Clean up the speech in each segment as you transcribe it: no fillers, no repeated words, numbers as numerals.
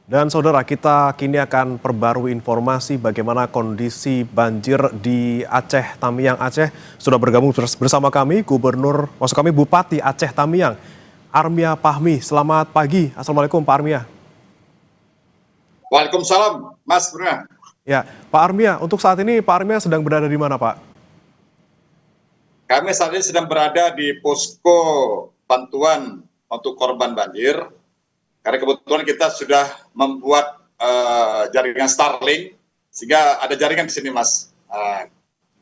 Dan saudara, kita kini akan perbarui informasi bagaimana kondisi banjir di Aceh Tamiang, Aceh. Sudah bergabung bersama kami Bupati Aceh Tamiang, Armia Pahmi. Selamat pagi. Assalamualaikum Pak Armia. Waalaikumsalam, Mas Bruna. Ya, Pak Armia, untuk saat ini Pak Armia sedang berada di mana, Pak? Kami saat ini sedang berada di posko bantuan untuk korban banjir. Karena kebetulan kita sudah membuat jaringan Starlink, sehingga ada jaringan di sini, Mas.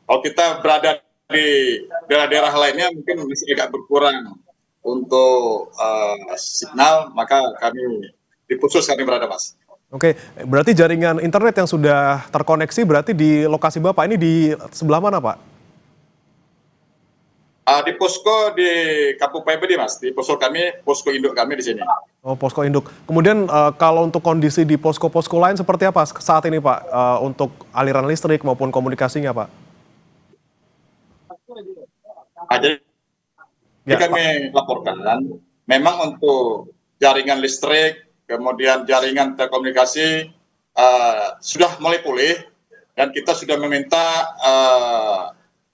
Kalau kita berada di daerah-daerah lainnya, mungkin masih agak berkurang untuk signal, maka kami di khusus kami berada, Mas. Oke, berarti jaringan internet yang sudah terkoneksi berarti di lokasi Bapak ini di sebelah mana, Pak? Di posko di Kampung Pebedi, Mas. Di posko kami, posko induk kami di sini. Oh, posko induk. Kemudian kalau untuk kondisi di posko-posko lain seperti apa saat ini, Pak? Untuk aliran listrik maupun komunikasinya, Pak? Jadi kami laporkan, memang untuk jaringan listrik, kemudian jaringan telekomunikasi sudah mulai pulih, dan kita sudah meminta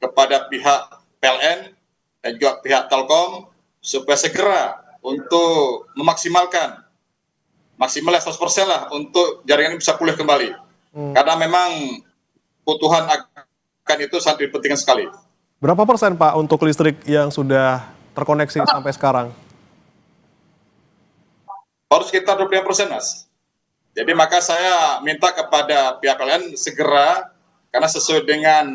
kepada pihak PLN dan juga pihak Telkom supaya segera untuk memaksimalkan 100% lah untuk jaringan ini bisa pulih kembali. Karena memang kebutuhan akan itu sangat dipentingkan sekali. Berapa persen, Pak, untuk listrik yang sudah terkoneksi sampai sekarang? Baru sekitar 25%, Mas. Jadi maka saya minta kepada pihak PLN segera, karena sesuai dengan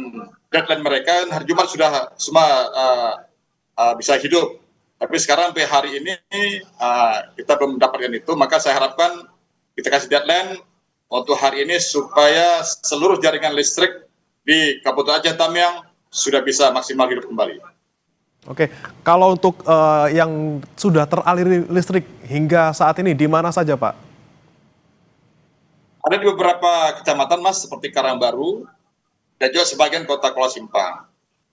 deadline mereka, hari Jumat sudah semua bisa hidup. Tapi sekarang sampai hari ini kita belum mendapatkan itu, maka saya harapkan kita kasih deadline untuk hari ini supaya seluruh jaringan listrik di Kabupaten Aceh Tamiang sudah bisa maksimal hidup kembali. Oke, kalau untuk yang sudah teraliri listrik hingga saat ini di mana saja, Pak? Ada di beberapa kecamatan, Mas, seperti Karangbaru dan juga sebagian kota Kuala Simpang.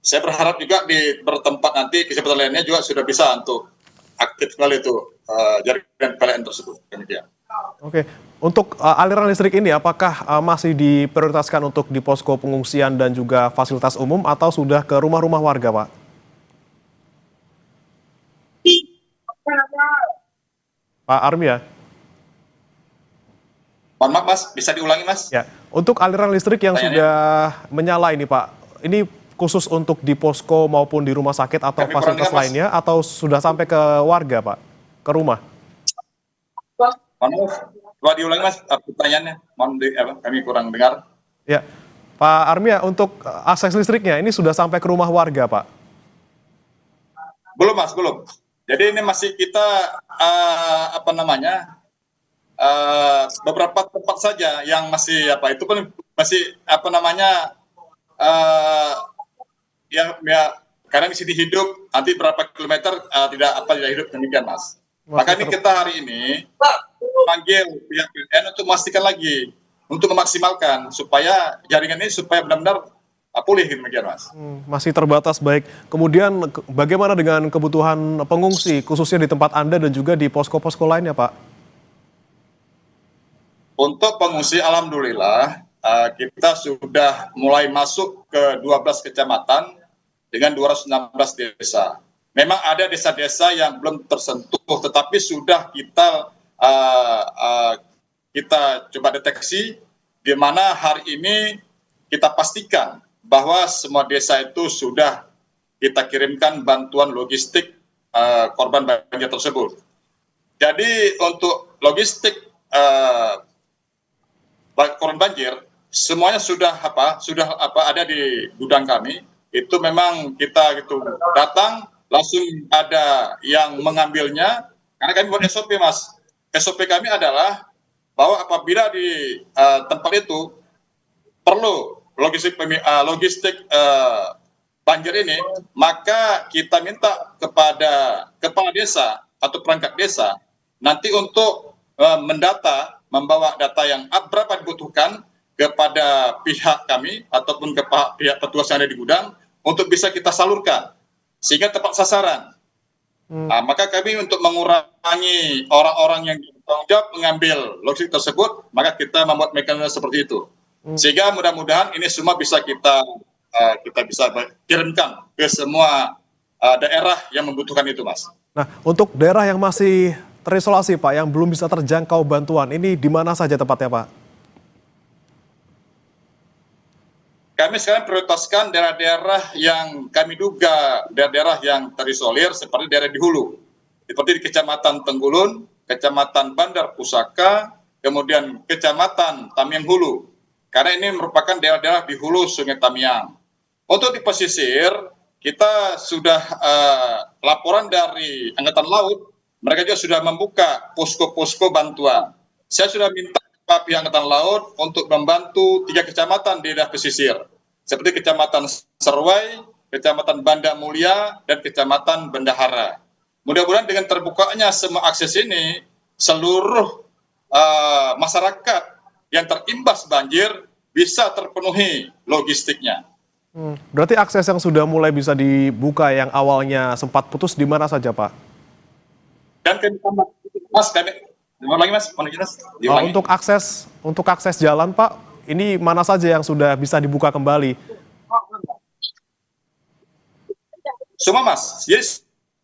Saya berharap juga di bertempat nanti kecamatan lainnya juga sudah bisa untuk aktif kembali itu jaringan PLN tersebut. Demikian. Oke, untuk aliran listrik ini apakah masih diprioritaskan untuk di posko pengungsian dan juga fasilitas umum atau sudah ke rumah-rumah warga, Pak? Pak Armia? Mohon maaf, Mas, bisa diulangi, Mas? Ya, untuk aliran listrik yang sudah menyala ini, Pak, ini khusus untuk di posko maupun di rumah sakit atau fasilitas lainnya, atau sudah sampai ke warga, Pak, ke rumah? Coba diulangi, Mas, pertanyaannya. Kami kurang dengar. Ya, Pak Armia, untuk akses listriknya ini sudah sampai ke rumah warga, Pak? Belum, Mas, belum. Jadi ini masih kita beberapa tempat saja yang masih itu pun masih karena di sini hidup, nanti berapa kilometer tidak hidup, demikian, Mas. Maka ini kita hari ini panggil pihak PLN untuk memastikan lagi, untuk memaksimalkan supaya jaringan ini supaya benar-benar pulih, demikian, Mas. Masih terbatas, baik. Kemudian bagaimana dengan kebutuhan pengungsi, khususnya di tempat Anda dan juga di posko-posko lainnya, Pak? Untuk pengungsi, alhamdulillah kita sudah mulai masuk ke 12 kecamatan dengan 216 desa. Memang ada desa-desa yang belum tersentuh, tetapi sudah kita coba deteksi, di mana hari ini kita pastikan bahwa semua desa itu sudah kita kirimkan bantuan logistik korban banjir tersebut. Jadi untuk logistik korban banjir semuanya sudah ada di gudang kami. Itu memang kita datang langsung ada yang mengambilnya, karena kami buat SOP, Mas. SOP kami adalah bahwa apabila di tempat itu perlu logistik banjir ini, maka kita minta kepada kepala desa atau perangkat desa nanti untuk membawa data yang berapa dibutuhkan kepada pihak kami ataupun ke pihak petugas yang ada di gudang untuk bisa kita salurkan sehingga tepat sasaran. Maka kami untuk mengurangi orang-orang yang tanggung jawab mengambil logistik tersebut, maka kita membuat mekanisme seperti itu. Sehingga mudah-mudahan ini semua bisa kita bisa kirimkan ke semua daerah yang membutuhkan itu, Mas. Nah, untuk daerah yang masih terisolasi Pak, yang belum bisa terjangkau bantuan, ini di mana saja tepatnya Pak? Kami sekarang prioritaskan daerah-daerah yang kami duga daerah-daerah yang terisolir seperti daerah di hulu. Seperti di Kecamatan Tenggulun, Kecamatan Bandar Pusaka, kemudian Kecamatan Tamiang Hulu. Karena ini merupakan daerah-daerah di hulu Sungai Tamiang. Untuk di pesisir, kita sudah laporan dari Angkatan Laut, mereka juga sudah membuka posko-posko bantuan. Saya sudah minta pihak Angkatan Laut untuk membantu 3 kecamatan di daerah pesisir, seperti Kecamatan Serwai, Kecamatan Banda Mulia, dan Kecamatan Bendahara. Mudah-mudahan dengan terbukanya semua akses ini, seluruh masyarakat yang terimbas banjir bisa terpenuhi logistiknya. Berarti akses yang sudah mulai bisa dibuka yang awalnya sempat putus di mana saja Pak? Dan kami tambah, Mas, diulangi Mas, diulangi. Untuk akses jalan Pak, ini mana saja yang sudah bisa dibuka kembali? Semua Mas, jadi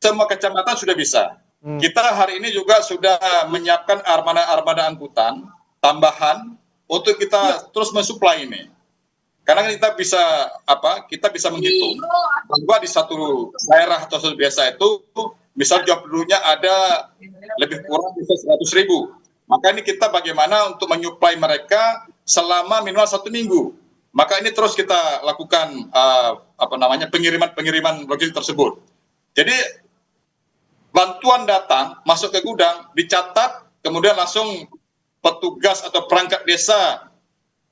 semua kecamatan sudah bisa. Kita hari ini juga sudah menyiapkan armada angkutan tambahan untuk kita terus mensuplai ini. Karena kita bisa menghitung bahwa di satu daerah atau satu desa itu misal jumlah penduduknya ada lebih kurang bisa 100.000. Maka ini kita bagaimana untuk menyuplai mereka selama minimal 1 minggu. Maka ini terus kita lakukan pengiriman logistik tersebut. Jadi bantuan datang masuk ke gudang, dicatat, kemudian langsung petugas atau perangkat desa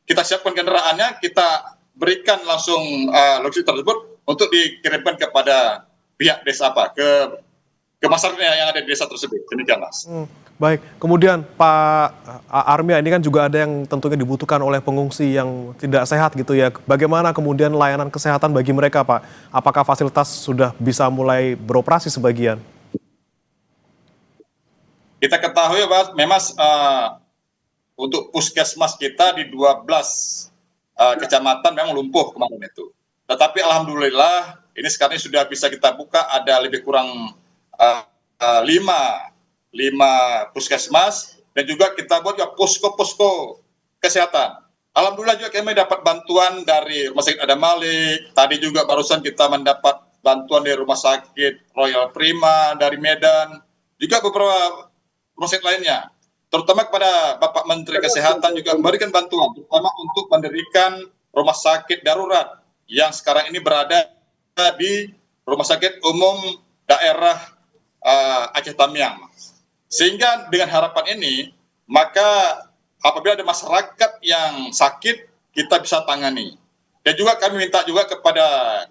kita siapkan kendaraannya, kita berikan langsung logistik tersebut untuk dikirimkan kepada pihak desa ke masyarakat yang ada di desa tersebut. Demikian Mas. Baik, kemudian Pak Armia, ini kan juga ada yang tentunya dibutuhkan oleh pengungsi yang tidak sehat gitu ya. Bagaimana kemudian layanan kesehatan bagi mereka Pak? Apakah fasilitas sudah bisa mulai beroperasi sebagian? Kita ketahui Pak, memang untuk puskesmas kita di 12 kecamatan memang lumpuh kemarin itu. Tetapi alhamdulillah ini sekarang sudah bisa kita buka, ada lebih kurang 5 puskesmas, dan juga kita buat juga posko-posko kesehatan. Alhamdulillah juga kami dapat bantuan dari Rumah Sakit Adam Malik, tadi juga barusan kita mendapat bantuan dari Rumah Sakit Royal Prima dari Medan, juga beberapa rumah sakit lainnya. Terutama kepada Bapak Menteri Kesehatan juga memberikan bantuan, terutama untuk mendirikan rumah sakit darurat yang sekarang ini berada di Rumah Sakit Umum Daerah Aceh Tamiang. Sehingga dengan harapan ini, maka apabila ada masyarakat yang sakit, kita bisa tangani. Dan juga kami minta juga kepada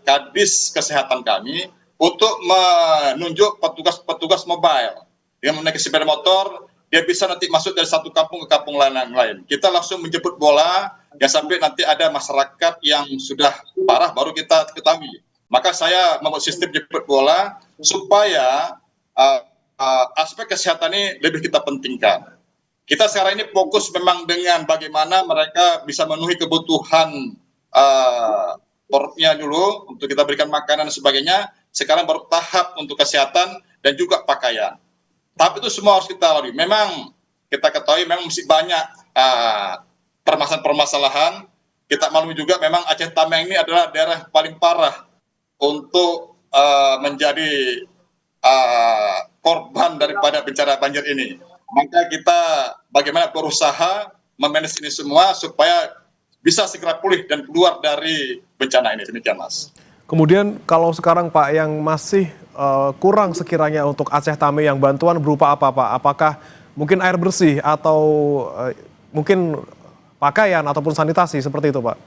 Kadis Kesehatan kami untuk menunjuk petugas-petugas mobile dengan menaiki sepeda motor. Dia bisa nanti masuk dari satu kampung ke kampung lain. Kita langsung menjemput bola, ya sampai nanti ada masyarakat yang sudah parah baru kita ketahui. Maka saya membuat sistem jemput bola supaya aspek kesehatan ini lebih kita pentingkan. Kita sekarang ini fokus memang dengan bagaimana mereka bisa memenuhi kebutuhan perutnya dulu, untuk kita berikan makanan dan sebagainya. Sekarang baru tahap untuk kesehatan dan juga pakaian. Tapi itu semua harus kita lalui. Memang kita ketahui memang masih banyak permasalahan. Kita maklumi juga memang Aceh Tamiang ini adalah daerah paling parah untuk menjadi korban daripada bencana banjir ini. Maka kita bagaimana berusaha memanage ini semua supaya bisa segera pulih dan keluar dari bencana ini. Demikian Mas. Kemudian kalau sekarang Pak yang masih kurang sekiranya untuk Aceh Tamiang, bantuan berupa apa Pak? Apakah mungkin air bersih atau mungkin pakaian ataupun sanitasi seperti itu Pak?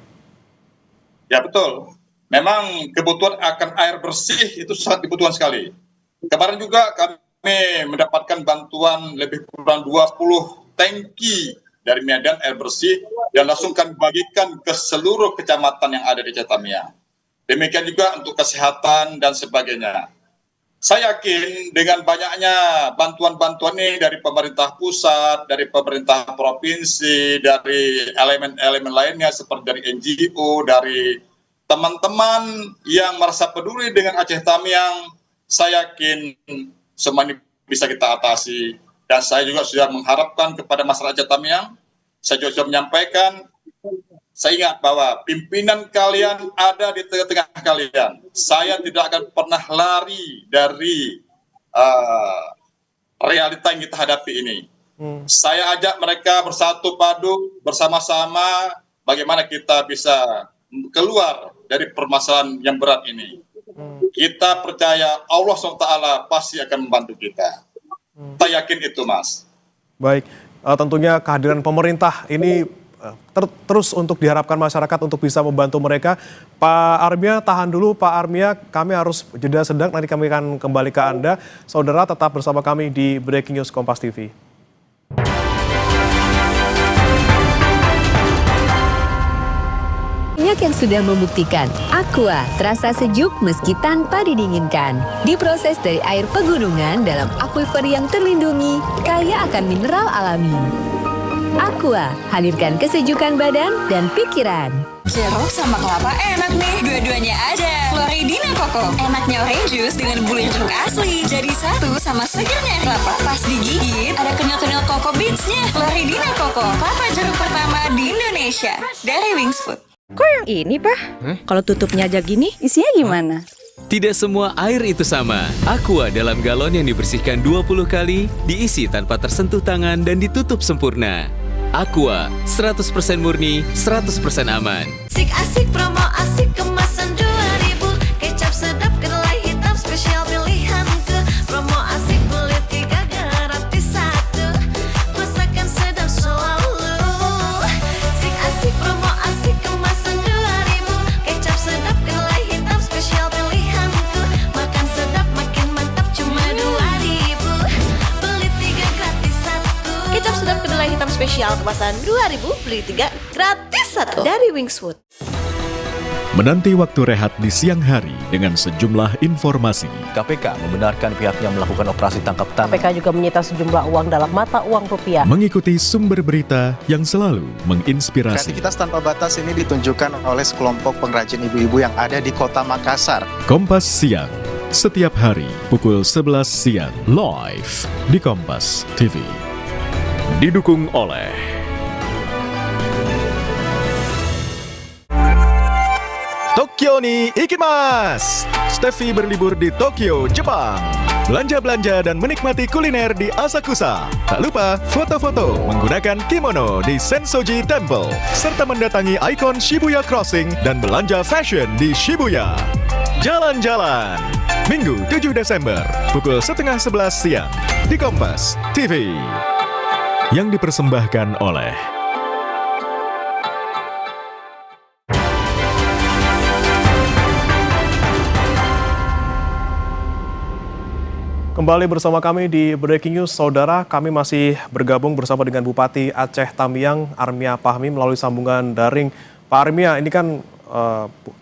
Ya betul. Memang kebutuhan akan air bersih itu sangat dibutuhkan sekali. Kemarin juga kami mendapatkan bantuan lebih kurang 20 tangki dari Medan air bersih yang langsung kami bagikan ke seluruh kecamatan yang ada di Aceh Tamiang. Demikian juga untuk kesehatan dan sebagainya. saya yakin dengan banyaknya bantuan-bantuan ini dari pemerintah pusat, dari pemerintah provinsi, dari elemen-elemen lainnya seperti dari NGO, dari teman-teman yang merasa peduli dengan Aceh Tamiang, saya yakin semua ini bisa kita atasi. Dan saya juga sudah mengharapkan kepada masyarakat Aceh Tamiang, saya juga sudah menyampaikan, saya ingat bahwa pimpinan kalian ada di tengah-tengah kalian. Saya tidak akan pernah lari dari realita yang kita hadapi ini. Saya ajak mereka bersatu padu, bersama-sama, bagaimana kita bisa keluar dari permasalahan yang berat ini. Kita percaya Allah SWT pasti akan membantu kita. Saya yakin itu, Mas. Baik, tentunya kehadiran pemerintah ini terus untuk diharapkan masyarakat untuk bisa membantu mereka. Pak Armia, tahan dulu Pak Armia, kami harus jeda sedak, nanti kami akan kembali ke Anda. Saudara tetap bersama kami di Breaking News Kompas TV. Banyak yang sudah membuktikan Aqua terasa sejuk meski tanpa didinginkan. Diproses dari air pegunungan dalam akuifer yang terlindungi, kaya akan mineral alami. Aqua, hadirkan kesejukan badan dan pikiran. Jeruk sama kelapa enak nih, dua-duanya ada. Floridina Coco, enaknya orange juice dengan bulir jeruk asli. Jadi satu sama segernya kelapa. Pas digigit, ada kenyal-kenyal Coco Beats-nya. Floridina Coco, kelapa jeruk pertama di Indonesia. Dari Wings Food. Kok yang ini, Pak? Kalau tutupnya aja gini, isinya gimana? Tidak semua air itu sama. Aqua dalam galon yang dibersihkan 20 kali, diisi tanpa tersentuh tangan dan ditutup sempurna. Aqua, 100% murni, 100% aman. Asik promo asik kemasan 2000. Kecap sedap kedelai hitam spesial pilihanku. Promo asik beli 3 gratis 1. Masakan sedap selalu. Asik promo asik kemasan 2000. Kecap sedap kedelai hitam spesial pilihanku. Makan sedap makin mantap cuma 2000. Beli 3 gratis 1. Kecap sedap kedelai hitam spesial kemasan 2000, beli 3 gratis 1 dari Wingswood. Menanti waktu rehat di siang hari dengan sejumlah informasi. KPK membenarkan pihaknya melakukan operasi tangkap tangan. KPK juga menyita sejumlah uang dalam mata uang rupiah. Mengikuti sumber berita yang selalu menginspirasi. Kreativitas tanpa batas ini ditunjukkan oleh sekelompok pengrajin ibu-ibu yang ada di kota Makassar. Kompas Siang, setiap hari pukul 11 siang, live di Kompas TV. Didukung oleh Tokyo ni ikimasu. Steffi berlibur di Tokyo, Jepang. Belanja-belanja dan menikmati kuliner di Asakusa. Tak lupa foto-foto menggunakan kimono di Sensoji Temple. Serta mendatangi ikon Shibuya Crossing dan belanja fashion di Shibuya. Jalan-jalan. Minggu 7 Desember, pukul 10:30 siang di Kompas TV. Yang dipersembahkan oleh Kembali bersama kami di Breaking News, Saudara. Kami masih bergabung bersama dengan Bupati Aceh Tamiang, Armia Fahmi, melalui sambungan daring. Pak Armia, ini kan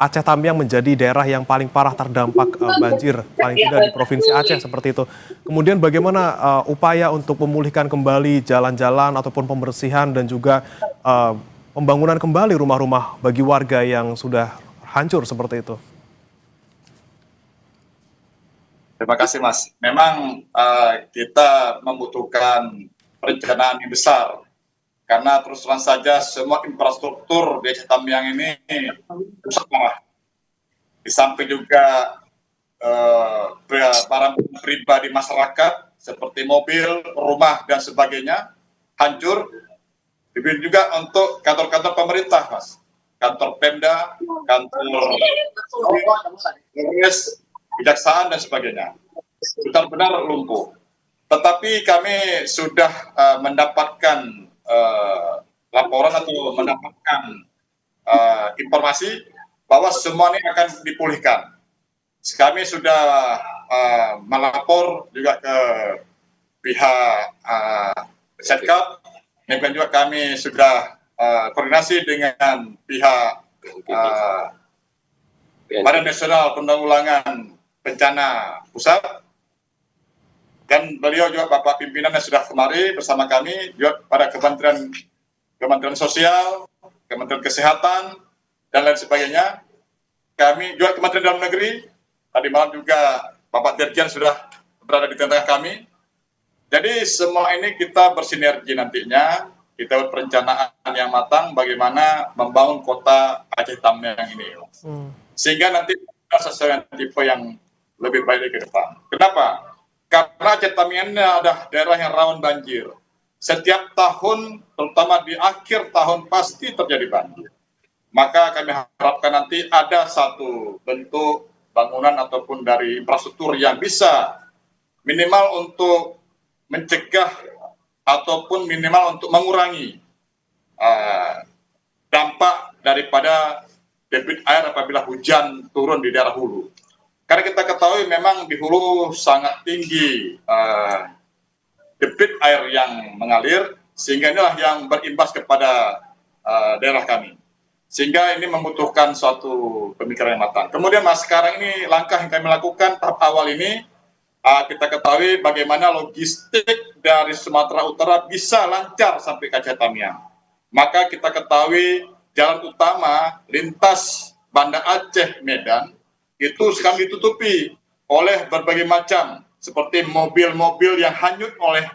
Aceh Tamiang menjadi daerah yang paling parah terdampak banjir, paling tidak di Provinsi Aceh seperti itu. Kemudian bagaimana upaya untuk memulihkan kembali jalan-jalan ataupun pembersihan dan juga pembangunan kembali rumah-rumah bagi warga yang sudah hancur seperti itu? Terima kasih, Mas. Memang kita membutuhkan perencanaan yang besar, karena terus terang saja semua infrastruktur di Aceh Tamiang ini rusak parah. Di samping juga barang pribadi masyarakat seperti mobil, rumah dan sebagainya hancur. Demikian juga untuk kantor-kantor pemerintah, Mas. Kantor Pemda, kantor Polres, Kejaksaan dan sebagainya. Benar-benar lumpuh. Tetapi kami sudah mendapatkan laporan atau mendapatkan informasi bahwa semua ini akan dipulihkan. Kami sudah melapor juga ke pihak Setkap, dan juga kami sudah koordinasi dengan pihak Badan Nasional Penanggulangan Bencana Pusat Dan beliau juga Bapak pimpinan yang sudah kemari bersama kami juga pada Kementerian Sosial, Kementerian Kesehatan, dan lain sebagainya. Kami juga Kementerian Dalam Negeri, tadi malam juga Bapak Dirjen sudah berada di tengah kami. Jadi semua ini kita bersinergi nantinya, kita buat perencanaan yang matang bagaimana membangun kota Aceh Tamiang ini. Sehingga nanti sesuai dengan tipe yang lebih baik ke depan. Kenapa? Karena Aceh Tamiang ini adalah daerah yang rawan banjir. Setiap tahun, terutama di akhir tahun, pasti terjadi banjir. Maka kami harapkan nanti ada satu bentuk bangunan ataupun dari infrastruktur yang bisa minimal untuk mencegah ataupun minimal untuk mengurangi dampak daripada debit air apabila hujan turun di daerah hulu. Karena kita ketahui memang di hulu sangat tinggi debit air yang mengalir, sehingga inilah yang berimbas kepada daerah kami. Sehingga ini membutuhkan suatu pemikiran yang matang. Kemudian Mas, sekarang ini langkah yang kami lakukan tahap awal ini, kita ketahui bagaimana logistik dari Sumatera Utara bisa lancar sampai ke Aceh Tamiang. Maka kita ketahui jalan utama lintas Banda Aceh Medan itu sekarang ditutupi oleh berbagai macam seperti mobil-mobil yang hanyut oleh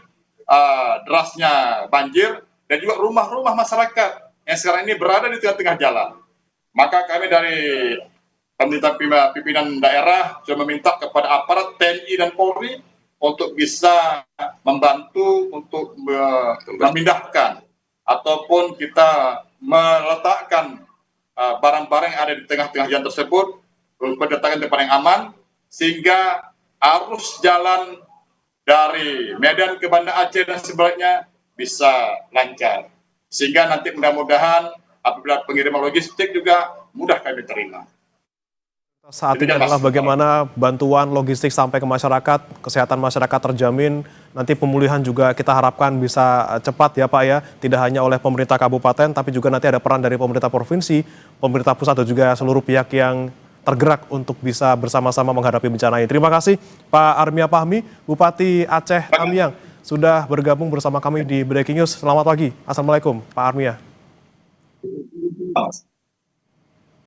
derasnya banjir dan juga rumah-rumah masyarakat yang sekarang ini berada di tengah-tengah jalan. Maka kami dari pemerintah pimpinan daerah sudah meminta kepada aparat TNI dan Polri untuk bisa membantu untuk memindahkan ataupun kita meletakkan barang-barang yang ada di tengah-tengah jalan tersebut berdatangan tempat yang aman, sehingga arus jalan dari Medan ke Banda Aceh dan sebaliknya bisa lancar. Sehingga nanti mudah-mudahan apabila pengiriman logistik juga mudah kami terima. Saat ini adalah bagaimana bantuan logistik sampai ke masyarakat, kesehatan masyarakat terjamin, nanti pemulihan juga kita harapkan bisa cepat ya Pak ya, tidak hanya oleh pemerintah kabupaten, tapi juga nanti ada peran dari pemerintah provinsi, pemerintah pusat dan juga seluruh pihak yang tergerak untuk bisa bersama-sama menghadapi bencana ini. Terima kasih Pak Armia Fahmi, Bupati Aceh Tamiang, sudah bergabung bersama kami di Breaking News. Selamat pagi. Assalamualaikum Pak Armia.